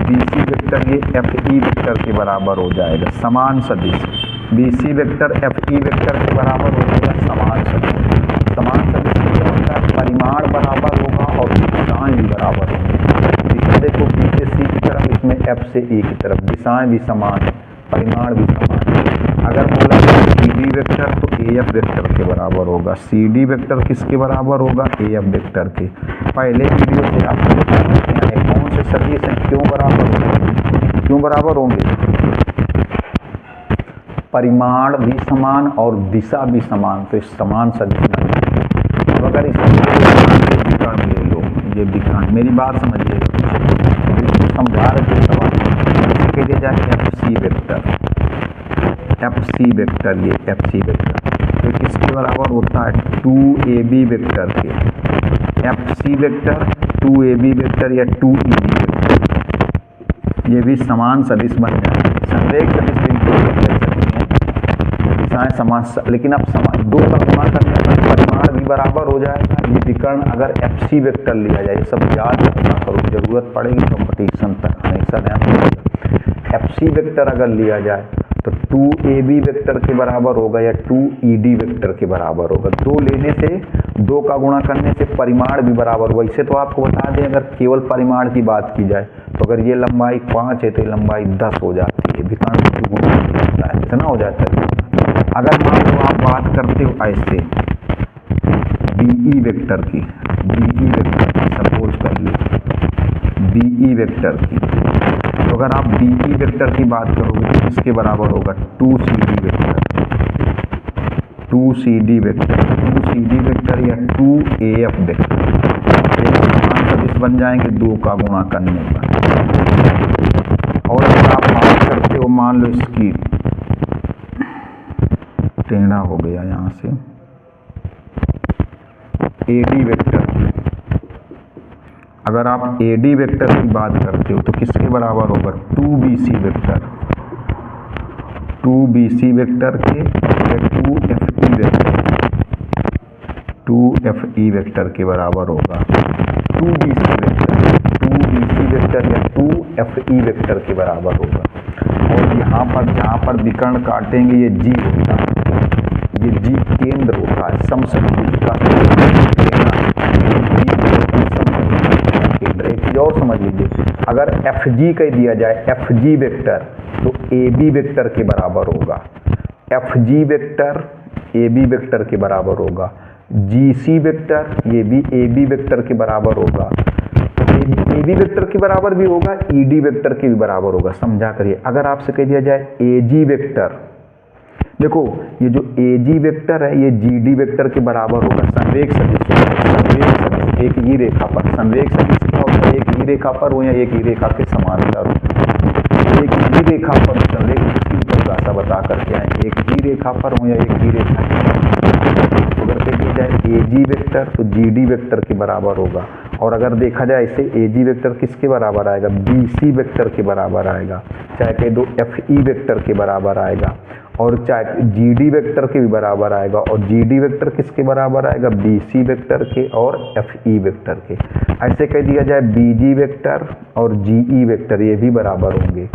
BC वेक्टर ये FE वेक्टर के बराबर हो जाएगा, समान सदिश। BC वेक्टर FE वेक्टर के बराबर हो जाएगा, समान सदिश। समान सदिश में क्या होता है, परिमाण बराबर होगा और दिशाएं भी बराबर होंगी। दिशा देखो बी से सी की तरफ, इसमें एफ से ए की तरफ, दिशाएं भी समान है, परिमाण भी समान है। अगर बोला जाए सी डी वेक्टर तो ए एफ वेक्टर के बराबर होगा। सी डी वेक्टर किसके बराबर होगा, ए एफ वेक्टर के। पहले वीडियो से आपको बताया है कौन से सदिश हैं क्यों बराबर होंगे, क्यों बराबर होंगे, परिमाण भी समान और दिशा भी समान, तो इस समान सदिश नहीं। अब अगर इसमें विकर्ण ले लो, ये विकर्ण, मेरी बात समझिएगा, समझा रहे थे सवाल, कह दिया जाए F C vector, F C vector, ये एफ सी वेक्टर तो किसके बराबर होता है, 2ab वेक्टर के। F C vector 2ab vector या 2eb वेक्टर, ये भी समान सदिश बन जाए। संरेख सदिश दिशाएं समान, लेकिन अब समान दो का गुणा करने पर परिमाण भी बराबर हो जाएगा। ये विकर्ण अगर एफ सी वेक्टर लिया जाए, सब याद रखना करो, जरूरत पड़ेगी कंपटीशन तक, हमेशा ध्यान रखिएगा। एफ सी वेक्टर अगर लिया जाए तो 2ab वेक्टर के बराबर होगा या 2ed वेक्टर के बराबर होगा। दो लेने से, दो का गुणा करने से परिमाण भी बराबर होगा। इससे तो आपको बता दें, अगर केवल परिमाण की बात की जाए तो अगर ये लंबाई 5 है तो ये लंबाई 10 हो जाती है, विकर्ण दुगुना होता है, इतना हो जाता है। अगर मान लो आप बात करते हो ऐसे बीई वेक्टर की, बीई वेक्टर की सपोज कर लो, बीई वेक्टर की, तो अगर आप बीई वेक्टर की बात करोगे तो इसके बराबर होगा 2cd vector, 2cd vector, 2cd vector या 2af वेक्टर। एक समान सदिश बन जाएंगे दो का गुणा करने पर। और अगर आप बात करते हो, मान लो इसकी टेढ़ा हो गया यहाँ से, एडी वेक्टर, अगर आप एडी वेक्टर की बात करते हो तो किसके बराबर होगा, 2bc वेक्टर, 2bc वेक्टर के या 2fe वेक्टर, 2fe वेक्टर के बराबर होगा। 2bc वेक्टर, 2bc वेक्टर या 2fe वेक्टर के बराबर होगा। और यहाँ पर जहाँ पर विकर्ण काटेंगे ये जी होता है, ये जी केंद्र होता है, समचतुर्भुज का केंद्र। एक चीज और समझ लीजिए, अगर एफ जी कह दिया जाए, एफ जी वेक्टर, तो ए बी वेक्टर के बराबर होगा। F G vector A B vector के बराबर होगा। जी सी वेक्टर ये भी ए बी वेक्टर के बराबर होगा। ए बी वेक्टर के बराबर भी होगा, ई डी वेक्टर के भी बराबर होगा। समझा करिए, अगर आपसे कह दिया जाए ए जी वेक्टर, देखो ये जो ए जी वेक्टर है ये जी डी वेक्टर के बराबर होगा। संरेख सदिश, संरेख सदिश एक ही रेखा पर, संरेख सदिश क्या होता है, एक ही रेखा पर हो या एक ही रेखा के समांतर हो, एक ही रेखा पर संरेख की परिभाषा बता करके आए, एक ही रेखा पर हो या एक ही रेखा के। अगर कह दिया जाए ए जी वेक्टर तो जी डी वेक्टर के बराबर होगा। और अगर देखा जाए इसे ए जी वेक्टर किसके बराबर आएगा, बी सी वेक्टर के बराबर आएगा, चाहे कह दो एफ ई वेक्टर के बराबर आएगा, और चाहे जी डी वेक्टर के भी बराबर आएगा। और जी डी वेक्टर किसके बराबर आएगा, बी सी वेक्टर के और एफ ई वेक्टर के। ऐसे कह दिया जाए बी जी वेक्टर और जी ई वेक्टर ये भी बराबर होंगे।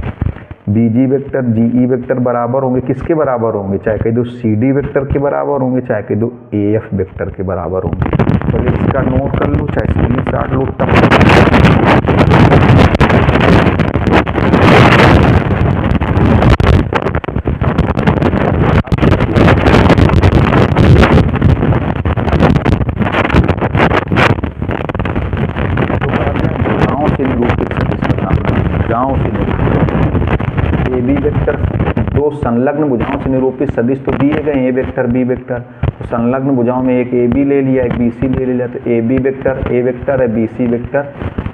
बी जी वेक्टर जी ई वेक्टर बराबर होंगे, किसके बराबर होंगे, चाहे कह दो सी डी वेक्टर के बराबर होंगे, चाहे कह दो ए एफ वेक्टर के बराबर होंगे। तो इसका नोट कर लो, चाहे स्क्रीनशॉट लो, तब ए बी वेक्टर, दो संलग्न भुजाओं से निरूपित सदिश तो दिए गए ए वेक्टर बी वेक्टर, तो संलग्न भुजाओं में एक ए बी ले लिया, एक बी सी ले लिया, तो A B vector A vector है, बी सी वेक्टर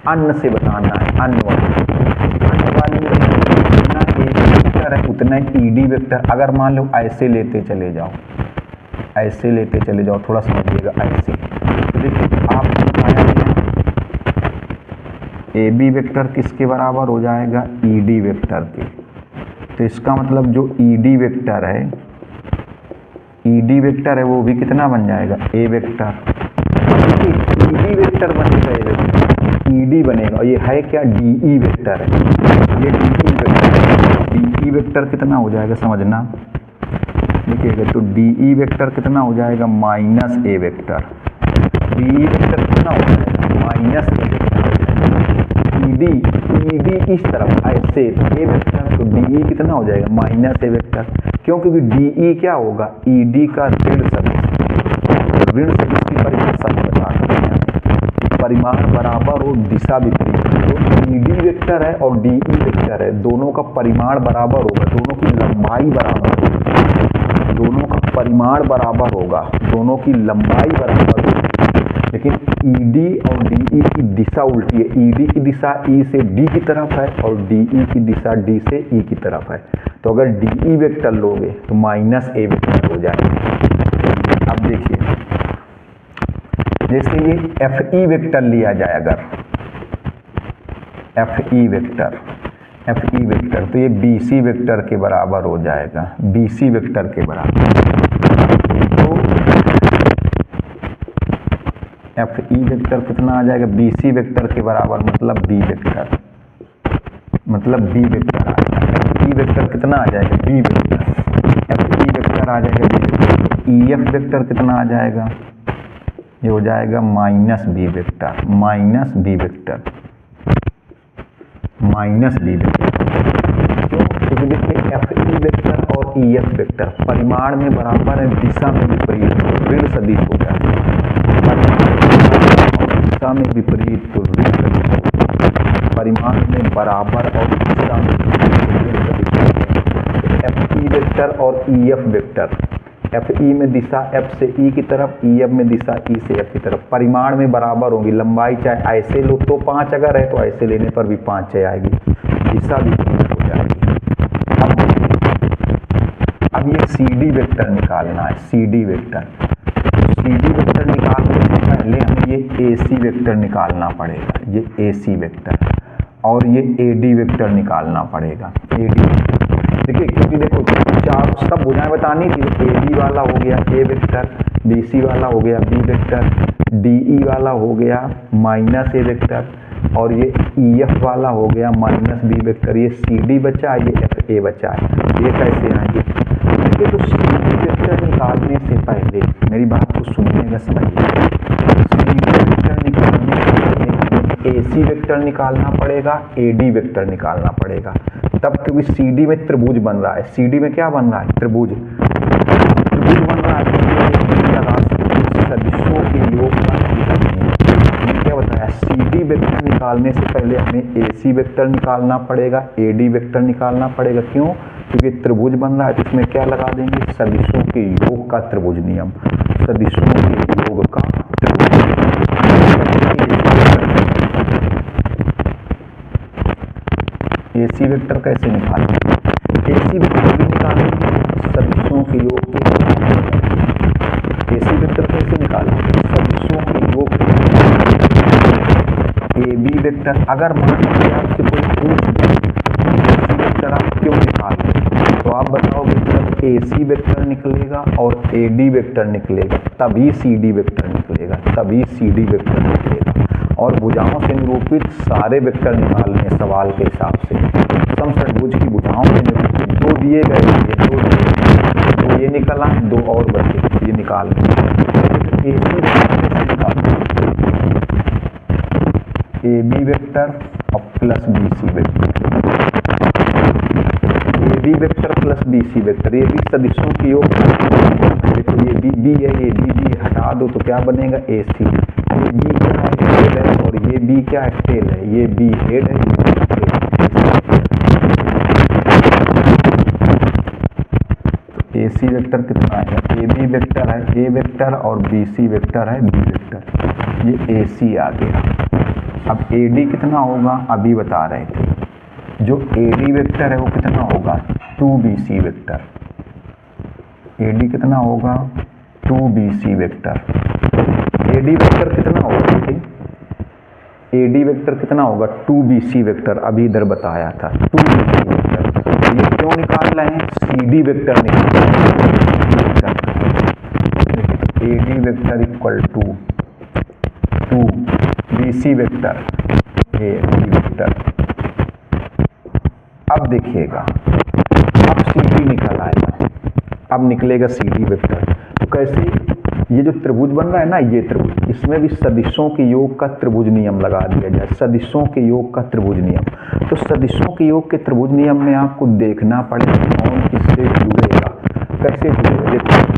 अन्य से बताना है, अन्य वाली जितना ए बी वेक्टर है उतना ई डी वेक्टर। अगर मान लो ऐसे लेते चले जाओ, ऐसे लेते चले जाओ, थोड़ा समझिएगा ऐसे, तो देखिए आप ए बी वेक्टर किसके बराबर हो जाएगा, ई डी वेक्टर के। तो इसका मतलब जो ई डी वेक्टर है, ई डी वेक्टर है वो भी कितना बन जाएगा, A vector. E D vector बनेगा, ई डी बनेगा, ये है क्या, डी ई वेक्टर है, ये D E vector. D E vector कितना हो जाएगा समझना, देखिएगा तो डी ई वेक्टर कितना हो जाएगा minus A vector, D E vector कितना हो जाएगा माइनस ए वेक्टर, ईडी इस तरफ ऐसे ए वेक्टर, तो डी ई कितना हो जाएगा माइनस ए वेक्टर। क्यों? क्योंकि डी ई क्या होगा ईडी का ऋण सदिश, ऋण सदिश की परिभाषा में बता सकते हैं, परिमाण बराबर और दिशा विपरीत, तो ईडी वेक्टर है और डी ई वेक्टर है, दोनों का परिमाण बराबर होगा, दोनों की लंबाई बराबर होगी, दोनों का परिमाण बराबर होगा, दोनों की लंबाई बराबर होगी, लेकिन ईडी और डीई की दिशा उल्टी है, ईडी की दिशा ई से डी की तरफ है और डीई की दिशा डी से ई की तरफ है। तो अगर डीई वेक्टर लोगे तो माइनस ए वेक्टर हो जाएगा। अब देखिए जैसे ये एफ ई वेक्टर लिया जाए, अगर एफ ई वेक्टर तो ये बी सी वेक्टर के बराबर हो जाएगा, बी सी वेक्टर के बराबर। तो एफ ई वेक्टर कितना आ जाएगा बी सी वेक्टर के बराबर, मतलब बी वेक्टर, मतलब बी वेक्टर आ जाएगा। एफ ई वेक्टर कितना आ जाएगा B vector, F E vector आ जाएगा B vector. E F vector कितना आ जाएगा, ये हो जाएगा minus B vector, minus B vector, minus B vector. क्योंकि देखिए एफ ई वेक्टर और ई एफ वेक्टर परिमाण में बराबर है, दिशा में विपरीत, ऋण सदिश हो जाएगा, दिशा में विपरीत तो ऋण सदिश, परिमाण में बराबर और दिशा में ऋण सदिश। एफ ई वेक्टर और ई एफ वेक्टर, एफ ई में दिशा एफ से ई की तरफ, ई एफ में दिशा ई से एफ की तरफ, परिमाण में बराबर होगी, लंबाई चाहे ऐसे लो तो 5 अगर है तो ऐसे लेने पर भी 5 आएगी, दिशा भी हो जाएगी। अब ये सी डी वेक्टर निकालना है, C D vector, C D vector निकालने से पहले हमें ये ए सी वेक्टर निकालना पड़ेगा, ये ए सी वेक्टर, और ये ए डी वेक्टर निकालना पड़ेगा, ए डी। देखिए क्योंकि देखो चार सब भुजाएं बतानी थी, तो ए बी वाला हो गया ए वेक्टर, बी सी वाला हो गया बी वेक्टर, डी ई वाला हो गया माइनस ए वेक्टर, और ये ई एफ वाला हो गया माइनस बी वेक्टर। ये सी डी बचा है, ये एफ ए बचा है, ये कैसे आएंगे? देखिए तो सी डी वेक्टर निकालने से पहले मेरी बात को सुनिएगा, समझिए। सी डी वेक्टर निकालने से पहले ए सी वेक्टर निकालना पड़ेगा, ए डी वेक्टर निकालना पड़ेगा, तब क्योंकि सी डी में त्रिभुज बन रहा है, सी डी में क्या बन रहा है त्रिभुज, त्रिभुज बन रहा है, सदिशों के योग का क्या बताया। सी डी वेक्टर निकालने से पहले हमें ए सी वेक्टर निकालना पड़ेगा, ए डी वेक्टर निकालना पड़ेगा। क्यों? क्योंकि त्रिभुज बन रहा है, तो इसमें क्या लगा देंगे सदिशों के योग का त्रिभुज नियम, सदिशों के योग का त्रिभुज। ए सी वेक्टर कैसे निकालेंगे? ए सी वेक्टर भी निकालेंगे सदिशों के योग के, ए सी वेक्टर कैसे निकालेंगे सदिशों के योग के। ए बी वेक्टर अगर मान लीजिए आपसे कोई पूछ दे ए सी वेक्टर आप क्यों निकाल रहे, तो आप बताओगे जब ए सी वेक्टर निकलेगा और ए डी वेक्टर निकलेगा तभी सी डी वेक्टर निकलेगा, तभी सी डी वेक्टर निकलेगा। और भुजाओं से निरूपित सारे वेक्टर निकालने सवाल के हिसाब से, समषटभुज की भुजाओं से निरूपित दो दिए गए, दो ये निकला, दो और बचे, ये निकाल A C A B vector और plus B C vector, A B vector plus B C vector, ये भी सदिशों की योग। देखो ये बी है, ये बी हटा दो तो क्या बनेगा ए सी, ये बी क्या है हेड है और ये बी क्या है टेल है, ये बी हेड है, तो ए सी वेक्टर कितना है ए बी वेक्टर है ए वेक्टर और बी सी वेक्टर है बी वेक्टर, ये ए सी आ गया। अब ए डी कितना होगा अभी बता रहे थे, जो ए डी वेक्टर है वो कितना होगा 2bc वेक्टर, ए डी कितना होगा 2bc vector. A D vector कितना होगा, ए डी वेक्टर कितना होगा 2bc वेक्टर, अभी इधर बताया था 2bc वेक्टर। ये क्यों निकाल रहे हैं सी डी वेक्टर निकाल रहे हैं, A D vector equal to 2bc vector A D vector. अब देखिएगा अब सी डी निकल आएगा, अब निकलेगा सी डी वेक्टर। तो कैसे, ये जो त्रिभुज बन रहा है ना, ये त्रिभुज, इसमें भी सदिशों के योग का त्रिभुज नियम लगा दिया जाए, सदिशों के योग का त्रिभुज नियम। तो सदिशों के योग के त्रिभुज नियम में आपको देखना पड़ेगा कौन किससे जुड़ेगा, कैसे जुड़ेगा। देखो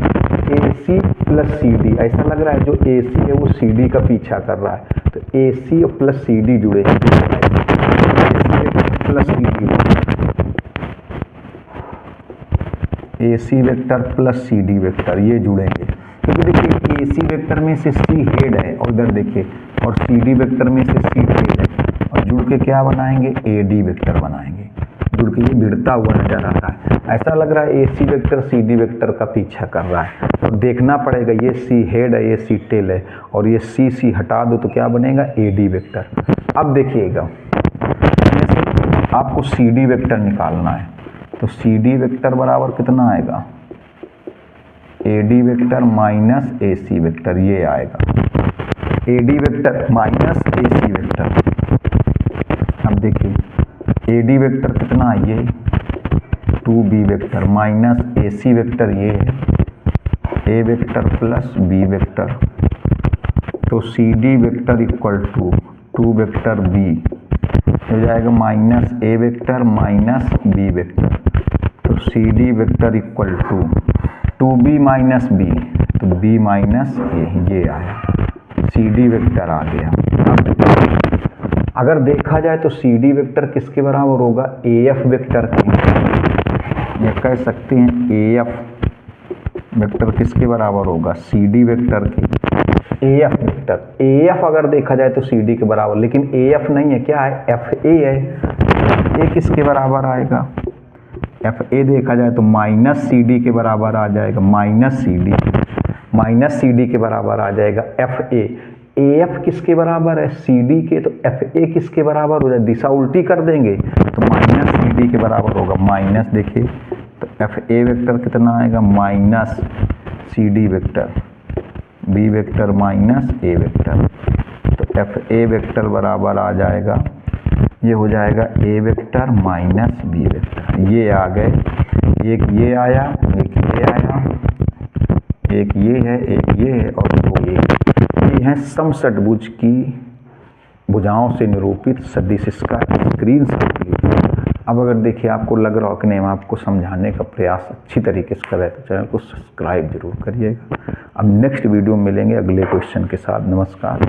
ए सी प्लस सी डी, ऐसा लग रहा है जो ए सी है वो सी डी का पीछा कर रहा है, तो A C plus C D जुड़ेगा, plus C D, A C vector plus C D vector ये जुड़ेंगे। क्योंकि देखिए ए सी वेक्टर में से सी हेड है और इधर देखिए, और सी डी वेक्टर में से सी टेल है, और जुड़ के क्या बनाएंगे, ए डी वेक्टर बनाएंगे। जुड़ के ये भिड़ता हुआ नजर आ रहा है, ऐसा लग रहा है ए C vector C D vector का पीछा कर रहा है। तो देखना पड़ेगा, ये सी हेड है, ये सी टेल है, और ये सी हटा दो तो क्या बनेगा, ए डी वेक्टर। अब देखिएगा आपको सी डी वेक्टर निकालना है, तो सी डी वेक्टर बराबर कितना आएगा, A D vector minus A C vector, ये आएगा A D vector minus A C vector. अब देखिए ए डी वेक्टर कितना है, ये 2b vector minus A C vector, ये है A vector plus B vector. तो C D vector equal to 2 vector B हो जाएगा minus A vector minus B vector. तो C D vector equal to 2b minus B, तो b माइनस ए, ये आया सी डी वेक्टर आ गया। अगर देखा जाए तो सी डी वेक्टर किसके बराबर होगा, ए एफ वेक्टर के, या कह सकते हैं ए एफ वेक्टर किसके बराबर होगा, सी डी वेक्टर के। A F vector, A F अगर देखा जाए तो सी डी के बराबर, लेकिन ए एफ नहीं है, क्या है, एफ ए है। ए किसके बराबर आएगा, एफ ए देखा जाए तो माइनस सी डी के बराबर आ जाएगा, माइनस सी डी के बराबर आ जाएगा एफ ए। ए एफ किसके बराबर है, सी डी के, तो एफ ए किसके बराबर हो जाए, दिशा उल्टी कर देंगे तो माइनस सी डी के बराबर होगा, माइनस देखिए तो एफ ए वेक्टर कितना आएगा, minus C D vector, B vector minus A vector. तो एफ ए वेक्टर बराबर आ जाएगा, ये हो जाएगा A vector minus B vector. ये आ गए, एक ये आया, एक ये आया, एक ये है, एक ये है, और दो ये है समषटभुज की भुजाओं से निरूपित सदिश। इसका स्क्रीनशॉट लीजिए। अब अगर देखिए आपको लग रहा हो कि नहीं, मैं आपको समझाने का प्रयास अच्छी तरीके से कर रहे तो चैनल को सब्सक्राइब जरूर करिएगा। अब नेक्स्ट वीडियो में मिलेंगे अगले क्वेश्चन के साथ। नमस्कार।